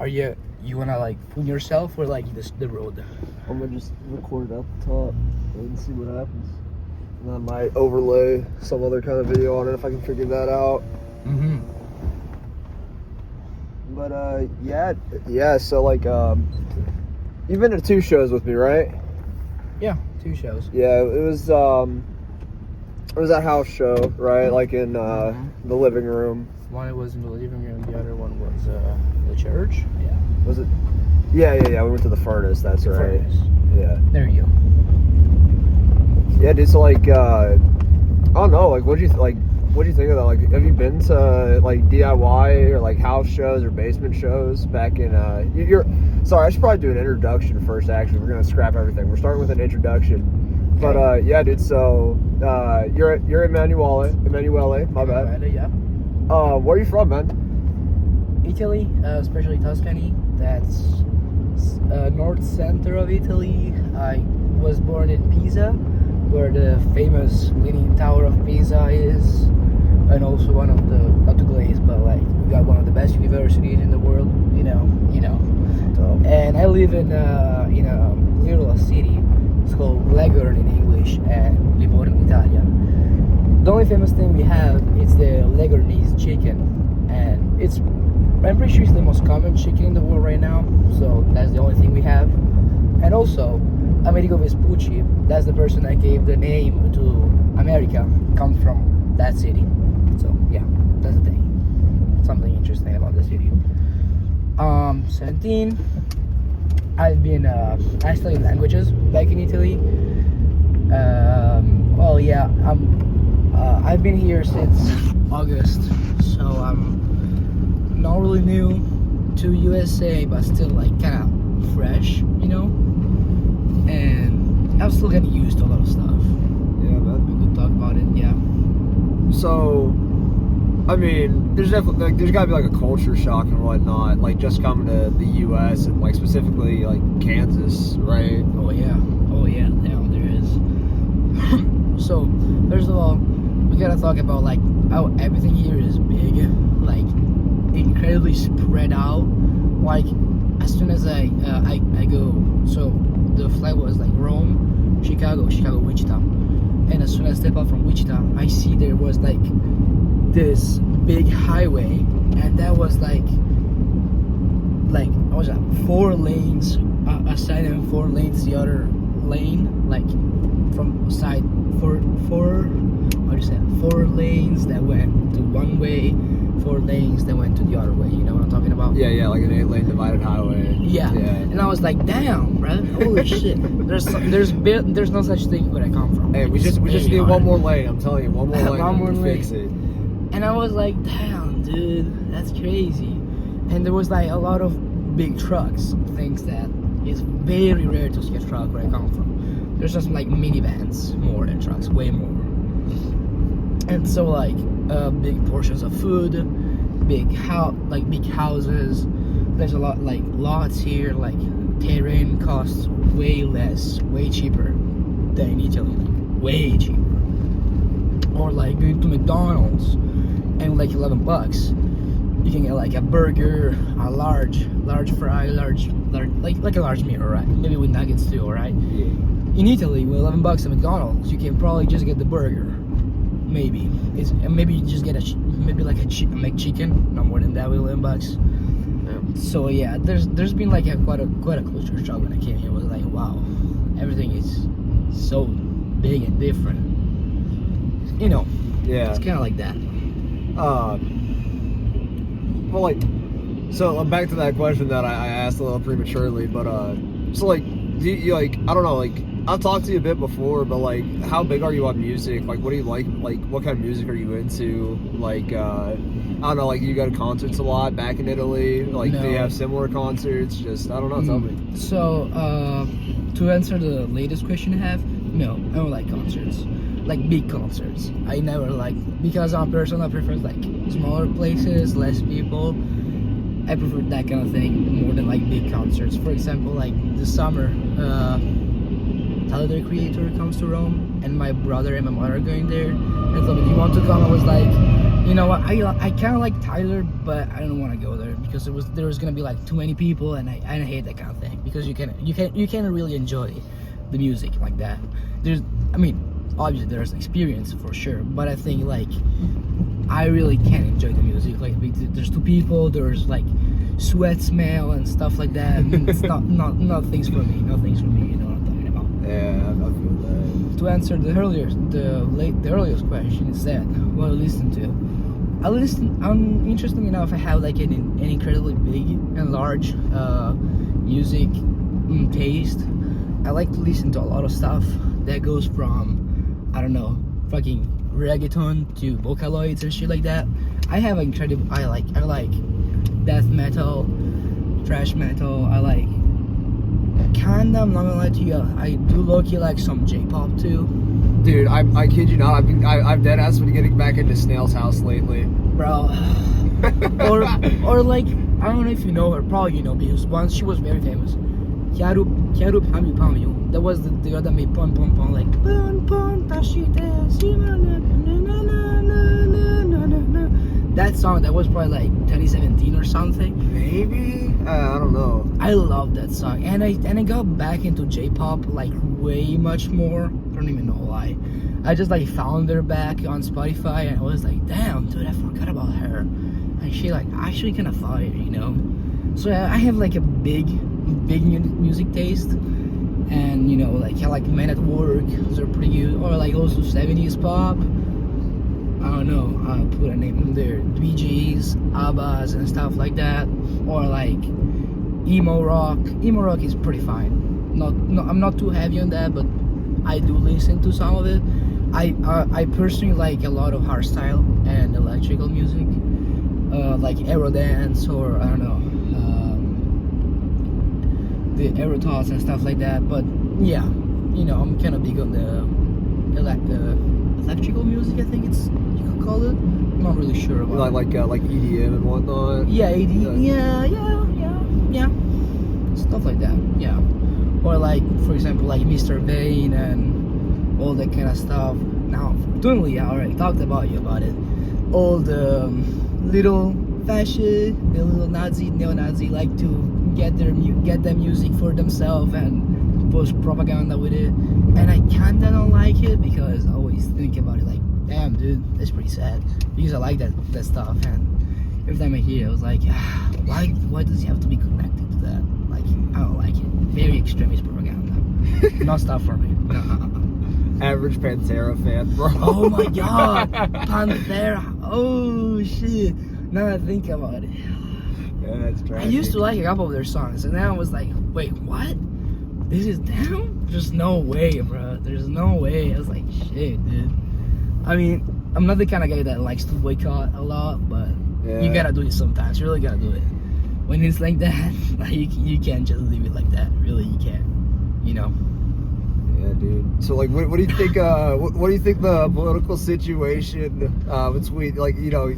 you wanna like film yourself or like the road? I'm gonna just record it at the top and see what happens. And I might overlay some other kind of video on it if I can figure that out. Mm-hmm. But yeah. So like, you've been to 2 shows with me, right? Yeah, 2 shows. Yeah, it was that house show, right? Like in the living room. One was in the living room, the other one was the church. Yeah. Was it? Yeah. We went to the furnace. That's The right. furnace. Yeah. There you go. Yeah, dude. So like, I don't know. Like, what'd you think of that? Like, have you been to like DIY or like house shows or basement shows back in? You're sorry. I should probably do an introduction first. Actually, we're gonna scrap everything. We're starting with an introduction. Okay. But yeah, dude. So you're Emanuele. My bad. Yeah. Where are you from, man? Italy, especially Tuscany. That's north center of Italy. I was born in Pisa, where the famous Leaning Tower of Pisa is, and also one of the, not to glaze, but like we got one of the best universities in the world. You know. Oh. And I live in a little city. It's called Leghorn in English and Livorno in Italian. The only famous thing we have is the Leghornese chicken, and I'm pretty sure it's the most common chicken in the world right now, so that's the only thing we have. And also, Amerigo Vespucci, that's the person that gave the name to America, comes from that city. So yeah, that's the thing. Something interesting about the city. 17. I've been I studied languages back in Italy. Well, yeah, I've been here since August, so I'm not really new to USA, but still like kind of fresh, and I'm still getting used to a lot of stuff. Yeah, man. We could talk about it. Yeah. So, I mean, there's definitely there's gotta be like a culture shock and whatnot, like just coming to the U.S. and like specifically like Kansas, right? Oh yeah, there is. So, first of all, we gotta talk about like how everything here is big, like incredibly spread out. Like as soon as I go, so the flight was like Rome, Chicago, Wichita, and as soon as I step out from Wichita, I see there was like this big highway, and that was like I was at 4 lanes, a side and 4 lanes the other lane, like from side 4 lanes that went to one way, 4 lanes that went to the other way. You know what I'm talking about? Yeah, like an 8-lane divided highway. Yeah. And I was like, damn, bro, holy shit. There's no such thing where I come from. Hey, we just need one more lane. I'm telling you, one more lane. One more lane. Fix it. And I was like, damn, dude, that's crazy. And there was like a lot of big trucks, things that it's very rare to see a truck where I come from. There's just like minivans more than trucks, way more. And so like big portions of food, big houses. There's a lot like lots here. Like terrain costs way less, way cheaper than in Italy, like way cheaper. Or like going to McDonald's and like $11, you can get like a burger, a large fry, large like a large meal, right? Maybe with nuggets too, right? Yeah. In Italy, with $11 at McDonald's, you can probably just get the burger. Maybe you just get maybe like a McChicken, no more than that with $11. Yeah. So yeah, there's been like quite a culture shock when I came here. It was like, wow, everything is so big and different. Yeah. It's kind of like that. Well, like, so back to that question that I asked a little prematurely, but so like, do you like, I don't know, like, I've talked to you a bit before, but like, how big are you on music? Like, what do you like what kind of music are you into? Like, I don't know, like, you go to concerts a lot back in Italy. Like, No. do you have similar concerts? Just, I don't know, tell me. So, to answer the latest question you have, no, I don't like concerts. Like big concerts. I never like, because I'm a person that prefers like smaller places, less people. I prefer that kind of thing more than like big concerts. For example, like this summer, Tyler the Creator comes to Rome, and my brother and my mother are going there. And told me, "Do you want to come?" I was like, you know what? I kind of like Tyler, but I don't want to go there. scared because there was gonna be like too many people, and I hate that kind of thing because you can't really enjoy the music like that. I mean, obviously there's experience for sure, but I think like I really can't enjoy the music. Like there's two people, there's like sweat smell and stuff like that. It's not things for me. Not things for me. You know what I'm talking about? Yeah, I feel that. To answer the earliest question is that what I listen to. Interestingly enough, I have like an incredibly big and large music taste. I like to listen to a lot of stuff that goes from, I don't know, fucking reggaeton to Vocaloids and shit like that. I like death metal, thrash metal. I like kinda, I'm not gonna lie to you, I do low-key like some J-pop too. Dude, I kid you not. I've dead ass been getting back into Snail's House lately, bro. or like, I don't know if you know her, probably you know, because once she was very famous. Kyaru Pamyu Pamyu. That was the girl that made Pon Pon Pon, like Pon Pon Tashite Shima na na na na na na na. That song, that was probably like 2017 or something. maybe. I don't know. I love that song, and I got back into J-pop like way much more. I don't even know why. I just like found her back on Spotify, and I was like, damn, dude, I forgot about her. And she like actually kind of fire, you know. So I have like a big music taste, and you know, like I like Men at Work, those are pretty good, or like also 70s pop. I don't know, I'll put a name in there, Bee Gees, Abbas and stuff like that, or like emo rock. Emo rock is pretty fine. I'm not too heavy on that, but I do listen to some of it. I personally like a lot of hardstyle and electrical music, like Eurodance, or I don't know, the Aerotoss and stuff like that. But yeah, you know, I'm kind of big on the electrical music, I think you could call it. I'm not really sure about like EDM and whatnot. Yeah, yeah, stuff like that. Yeah, or like for example, like Mr. Vane and all that kind of stuff. Now, fortunately, I already talked about it. All the little fascist, the little neo-Nazi like to get their music for themselves and post propaganda with it, and I kinda don't like it because I always think about it like, damn, dude, that's pretty sad, because I like that stuff, and every time I hear it, I was like, why does he have to be connected to that? Like, I don't like it. Very extremist propaganda. Not stuff for me. Average Pantera fan, bro. Oh my god, Pantera. Oh shit. Now I think about it. Yeah, that's tragic. I used to like a couple of their songs, and now I was like, wait, what? This is them? There's no way, bro. There's no way. I was like, shit, dude. I mean, I'm not the kind of guy that likes to boycott a lot, but yeah, you gotta do it sometimes. You really gotta do it. When it's like that, like, you can't just leave it like that. Really, you can't. You know? Yeah, dude. So, like, what do you think? What do you think the political situation between, like, you know,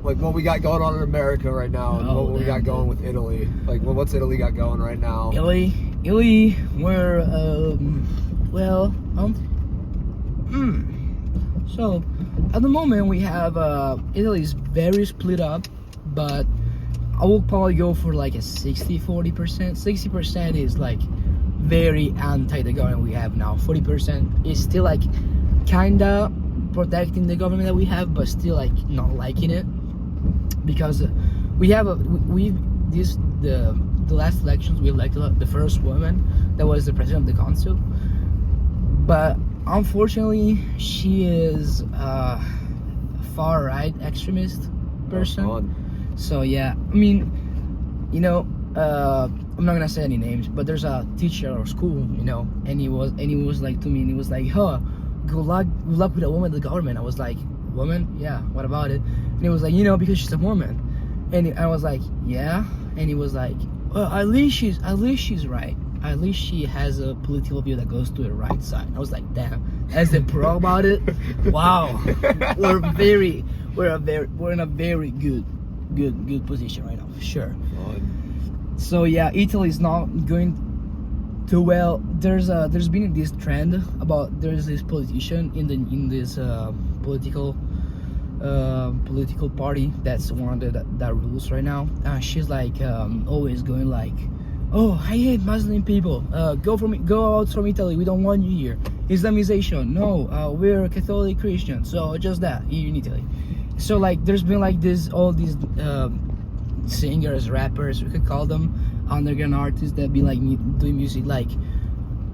like what we got going on in America right now, and what we got going with Italy? Like, what's Italy got going right now? Italy, we're so at the moment we have Italy's very split up, but I will probably go for like a 60-40%. 60% is like very anti the government we have now. 40% is still like kinda protecting the government that we have, but still like not liking it, because we have the last elections we elected the first woman that was the president of the council, but unfortunately she is a far right extremist person. So yeah, I mean, you know, I'm not gonna say any names, but there's a teacher at our school, you know, and he was like to me, and he was like, huh, good luck with a woman in the government. I was like, woman? Yeah, what about it? And he was like, you know, because she's a woman. And I was like, yeah. And he was like, well, at least she's right. At least she has a political view that goes to the right side. I was like, damn, that's the pro about it. Wow, we're in a very good position right now, for sure. So yeah, Italy's not going too well. There's been this trend about, there's this politician in this political political party that's one that rules right now. She's like always going like, oh, I hate Muslim people. Go out from Italy. We don't want you here. Islamization. No, we're Catholic Christians. So just that in Italy. So like, there's been like all these singers, rappers, we could call them, underground artists that be like doing music. Like,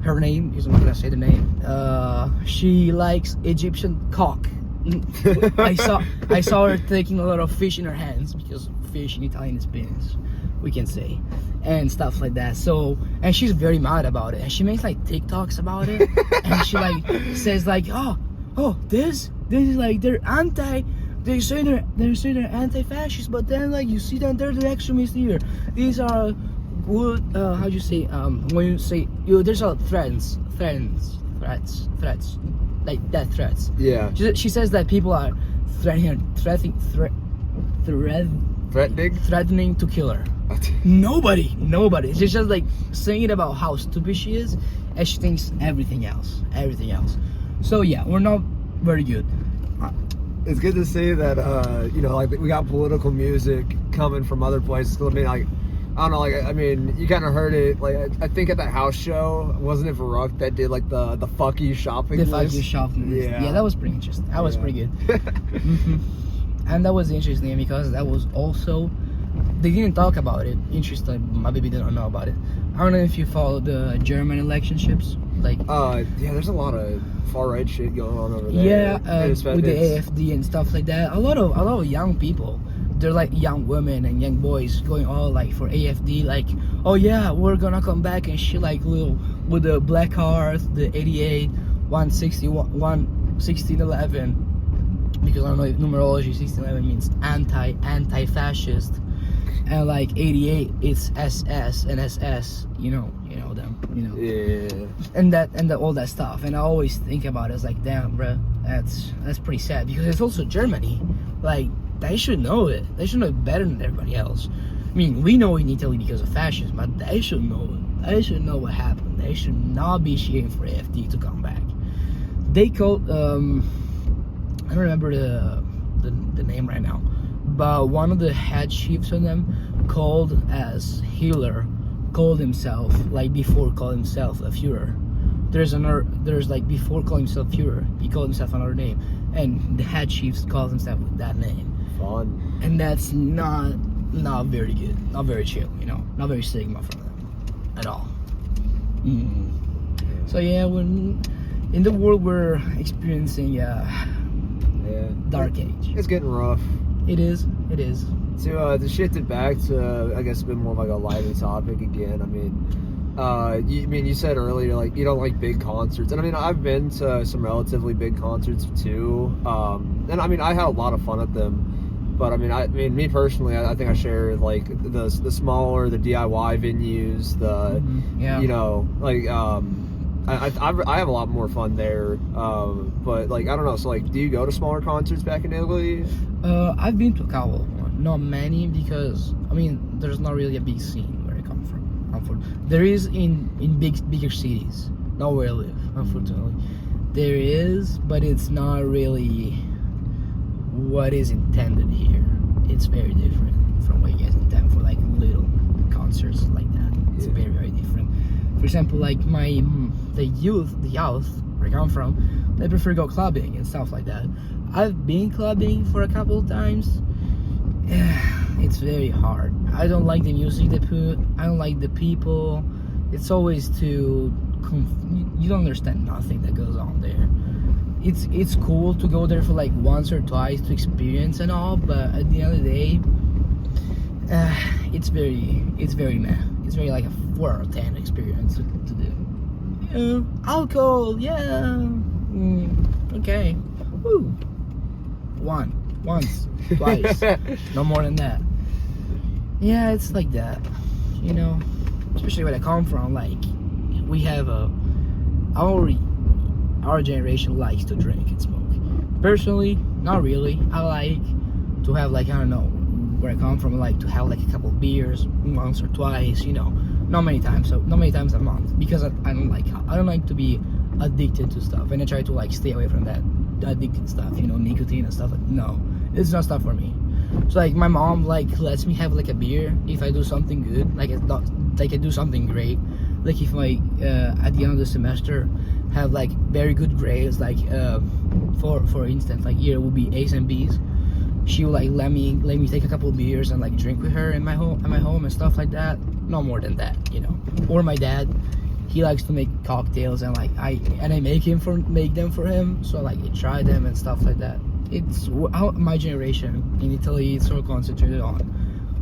her name, I'm not gonna say the name. She likes Egyptian cock. I saw her taking a lot of fish in her hands, because fish in Italian is penis, we can say, and stuff like that. So, and she's very mad about it, and she makes like TikToks about it, and she like says like, oh, this is like they say they're anti-fascist, but then like you see that they're the extremists here. These are good. How do you say? When you say there's a threats, like death threats. Yeah. She says that people are threatening to kill her. Nobody. She's just like saying about how stupid she is, and she thinks everything else. So yeah, we're not very good. It's good to see that like we got political music coming from other places. I mean, like, I don't know, like, I mean, you kind of heard it, like, I think at that house show, wasn't it Varuk that did, like, the fuck you shopping list? The fuck you shopping list. Yeah, that was pretty interesting. That was pretty good. And that was interesting because that was also, they didn't talk about it. Interesting, my baby didn't know about it. I don't know if you follow the German electionships, like. Yeah, there's a lot of far right shit going on over there. Yeah, with the AFD and stuff like that. A lot of young people. They're like young women and young boys going all like for AFD, like, oh yeah, we're gonna come back and shit, like little with the black cars, the 88, 161, 1611, because I don't know numerology. 1611 means anti-fascist, and like 88 it's SS and SS. You know them. Yeah. And that all that stuff. And I always think about it as like, damn, bro, that's pretty sad, because it's also Germany, like. They should know it. They should know it better than everybody else. I mean, we know in Italy because of fascism, but they should know it. They should know what happened. They should not be cheering for AFD to come back. They called, I don't remember the name right now, but one of the head chiefs of them called as Hitler, called himself, like before called himself a Führer. There's like before calling himself Führer, he called himself another name, and the head chiefs called himself with that name. Fun. And that's not very good, not very chill, not very Sigma from them at all. So yeah, when in the world we're experiencing dark age. It's getting rough. It is. To shift it back to, I guess, a bit more of like a lighter topic again. I mean, you said earlier, like, you don't like big concerts, and I mean, I've been to some relatively big concerts too, and I mean, I had a lot of fun at them. But I mean, me personally, I think I share like the smaller, the DIY venues, I have a lot more fun there. But like, I don't know. So like, do you go to smaller concerts back in Italy? I've been to a couple, not many, because I mean, there's not really a big scene where I come from. There is in bigger cities, not where I live, unfortunately. There is, but it's not really what is intended here. It's very different from what you guys intend for like little concerts like that. It's very, very different. For example, like the youth where I come from, they prefer go clubbing and stuff like that. I've been clubbing for a couple of times. It's very hard. I don't like the music they put. I don't like the people. It's always you don't understand nothing that goes on there. It's cool to go there for like once or twice to experience and all, but at the end of the day, it's very meh. It's very like a 4 out of 10 experience to do. Alcohol, yeah. Okay. Woo. Once, twice, no more than that. Yeah, it's like that, especially where I come from. Like, we have our generation likes to drink and smoke. Personally, not really. I like to have like, I don't know where I come from, I like to have like a couple of beers once or twice, not many times a month, because I don't like to be addicted to stuff, and I try to like stay away from that addicted stuff, nicotine and stuff. No, It's not stuff for me. So like my mom like lets me have like a beer if I do something good, like it's not like I do something great. Like if I at the end of the semester have like very good grades, like for instance, like here it would be A's and B's. She would like let me take a couple of beers and like drink with her in my home and stuff like that. No more than that, you know. Or my dad, he likes to make cocktails and like I make them for him. So like I try them and stuff like that. It's my generation in Italy. It's so concentrated on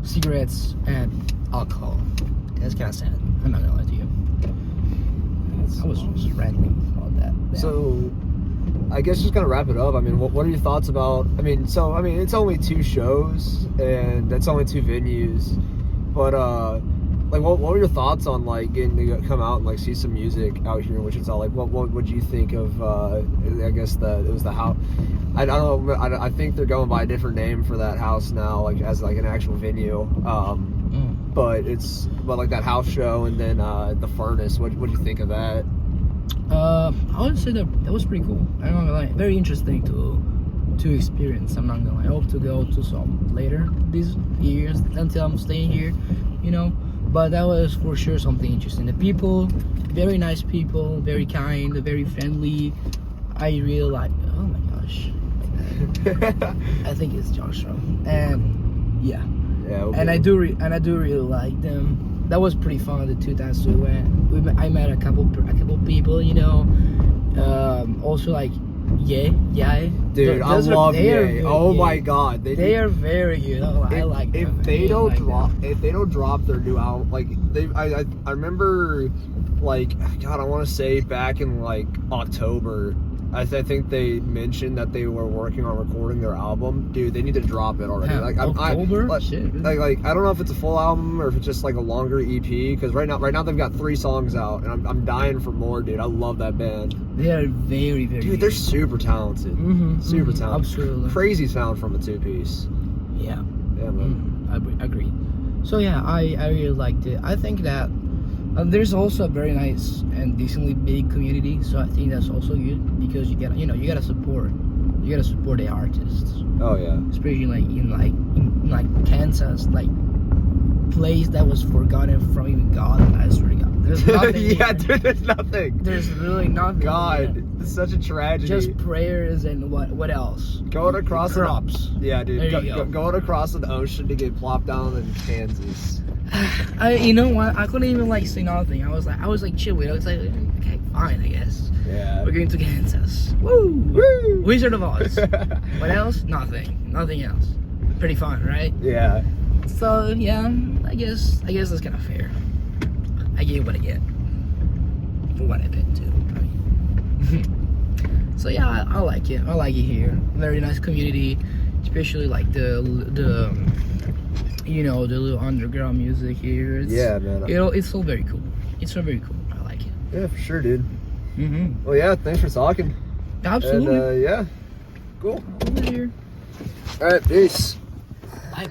cigarettes and alcohol. That's kind of sad. I'm not gonna lie to you. I was just ranting about that. Yeah. So, I guess just gonna wrap it up. I mean, what are your thoughts about? I mean, it's only 2 shows and that's only 2 venues, but like, what were your thoughts on like getting to come out and like see some music out here in Wichita? Like, what would you think of? I guess it was the house. I don't know. I think they're going by a different name for that house now, like as like an actual venue. But like that house show and then the furnace. What do you think of that? I would say that was pretty cool. I'm not gonna lie, very interesting to experience. I'm not gonna lie. I hope to go to some later these years until I'm staying here, you know. But that was for sure something interesting. The people, very nice people, very kind, very friendly. I really like. Oh my gosh, I think it's Joshua, and yeah. And I do really like them. That was pretty fun. The 2 times we went, I met a couple people, you know. Also like yeah. Dude, I love Ye. Oh my God, they are very good. I like them. If they don't drop their new album, like I remember, like, God, I want to say back in like October. I think they mentioned that they were working on recording their album. Dude, they need to drop it already. Like October? Shit, really? Like I don't know if it's a full album or if it's just like a longer EP. Because right now they've got 3 songs out, and I'm dying for more, dude. I love that band. They are very, very. Dude, they're super talented. Super talented. Absolutely. Crazy sound from a 2-piece. Yeah. Yeah, man. I agree. So yeah, I really liked it. I think that. There's also a very nice and decently big community, so I think that's also good because you gotta support the artists. Oh yeah. Especially in Kansas, like place that was forgotten from even God. I swear to God, there's nothing. Yeah, dude, there's nothing. There's really nothing. God, it's such a tragedy. Just prayers and what else? Going across crops. Yeah, dude. Going across an ocean to get plopped down in Kansas. You know what? I couldn't even like say nothing. I was like chill with it. I was like, okay, fine, I guess. Yeah. We're going to Kansas. Woo! Woo! Wizard of Oz. What else? Nothing else. Pretty fun, right? Yeah. So yeah, I guess that's kind of fair. I get what I get for what I paid too. So yeah, I like it. I like it here. Very nice community, especially like the you know, the little underground music here. Yeah, man. It's so very cool. It's so very cool. I like it. Yeah, for sure, dude. Well, yeah, thanks for talking. Absolutely. And, yeah. Cool. Over here. All right, peace. Bye.